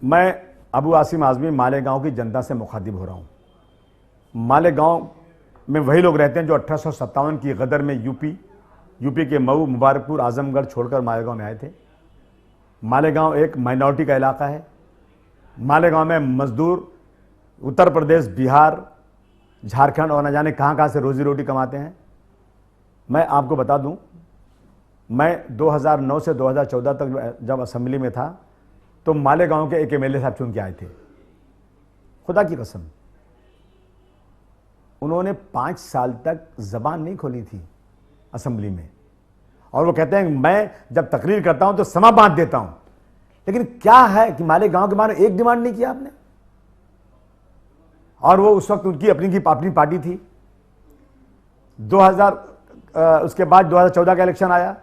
मैं अबू आसिम आज़मी मालेगांव की जनता से मुखातिब हो रहा हूँ। मालेगांव में वही लोग रहते हैं जो 1857 की गदर में यूपी के मऊ, मुबारकपुर, आजमगढ़ छोड़कर मालेगांव में आए थे। मालेगांव एक माइनॉरिटी का इलाका है। मालेगांव में मजदूर उत्तर प्रदेश, बिहार, झारखंड और न जाने कहाँ से रोजी रोटी कमाते हैं। मैं आपको बता दूं, मैं 2009 से 2014 तक जब असेंबली में था तो मालेगांव के एक एमएलए साहब चुन के आए थे। खुदा की कसम, उन्होंने 5 साल तक जबान नहीं खोली थी असेंबली में, और वो कहते हैं मैं जब तकरीर करता हूं तो समा बांध देता हूं। लेकिन क्या है कि मालेगांव के बारे में एक डिमांड नहीं किया आपने। और वो उस वक्त उनकी अपनी पार्टी थी। 2000 उसके बाद 2014 का इलेक्शन आया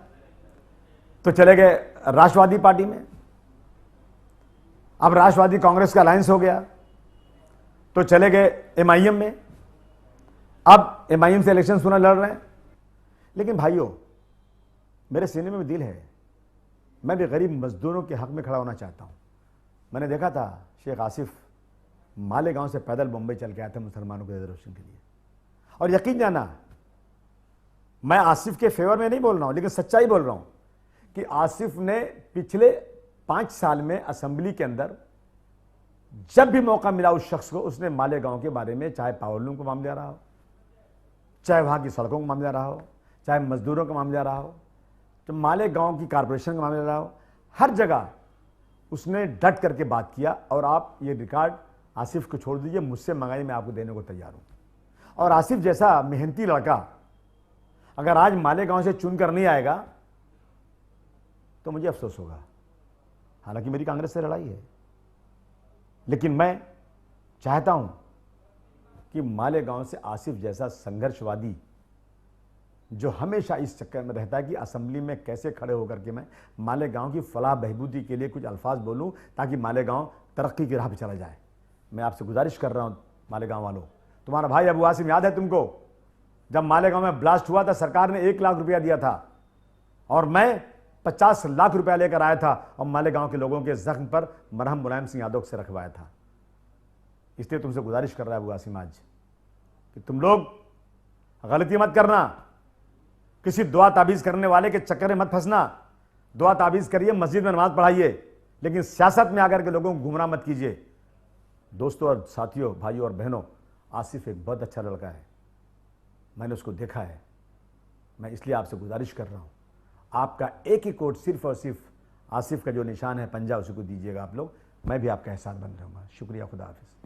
तो चले गए राष्ट्रवादी पार्टी में। अब राष्ट्रवादी कांग्रेस का अलायंस हो गया तो चले गए एमआईएम में। अब एमआईएम से इलेक्शन चुनाव लड़ रहे हैं। लेकिन भाइयों, मेरे सीने में भी दिल है, मैं भी गरीब मजदूरों के हक में खड़ा होना चाहता हूं। मैंने देखा था शेख आसिफ मालेगांव से पैदल मुंबई चल के आया था मुसलमानों के रिजर्वेशन के लिए। और यकीन जाना, मैं आसिफ के फेवर में नहीं बोल रहा हूं, लेकिन सच्चाई बोल रहा हूं कि आसिफ ने पिछले 5 साल में असेंबली के अंदर जब भी मौका मिला उस शख्स को, उसने मालेगांव के बारे में, चाहे पावरलूम का मामला रहा हो, चाहे वहां की सड़कों का मामला रहा हो, चाहे मजदूरों का मामला रहा हो, तो मालेगांव की कारपोरेशन का मामला रहा हो, हर जगह उसने डट करके बात किया। और आप ये रिकॉर्ड आसिफ को छोड़ दीजिए, मुझसे मंगाई, मैं आपको देने को तैयार हूं। और आसिफ जैसा मेहनती लड़का अगर आज मालेगांव से चुनकर नहीं आएगा तो मुझे अफसोस होगा। हालांकि मेरी कांग्रेस से लड़ाई है, लेकिन मैं चाहता हूं कि मालेगांव से आसिफ जैसा संघर्षवादी, जो हमेशा इस चक्कर में रहता है कि असेंबली में कैसे खड़े होकर के मैं मालेगांव की फलाह बहबूदी के लिए कुछ अल्फाज बोलूं ताकि मालेगांव तरक्की की राह पर चला जाए, मैं आपसे गुजारिश कर रहा हूं मालेगांव वालों। तुम्हारा भाई अबू आसिम याद है तुमको, जब मालेगांव में ब्लास्ट हुआ था सरकार ने 1 लाख रुपया दिया था और मैं 50 लाख रुपया लेकर आया था और मालेगांव के लोगों के जख्म पर मरहम मुलायम सिंह यादव से रखवाया था। इसलिए तुमसे गुजारिश कर रहा है अबू आसिम आज कि तुम लोग गलती मत करना, किसी दुआ ताबीज करने वाले के चक्कर में मत फंसना। दुआ ताबीज करिए, मस्जिद में नमाज पढ़ाइए, लेकिन सियासत में आकर के लोगों को गुमराह मत कीजिए। दोस्तों और साथियों, भाइयों और बहनों, आसिफ एक बहुत अच्छा लड़का है, मैंने उसको देखा है। मैं इसलिए आपसे गुजारिश कर रहा हूं, आपका एक ही कोट सिर्फ और सिर्फ आसिफ का जो निशान है पंजा, उसी को दीजिएगा आप लोग। मैं भी आपका एहसान बन रहूंगा। शुक्रिया, खुदा हाफिज।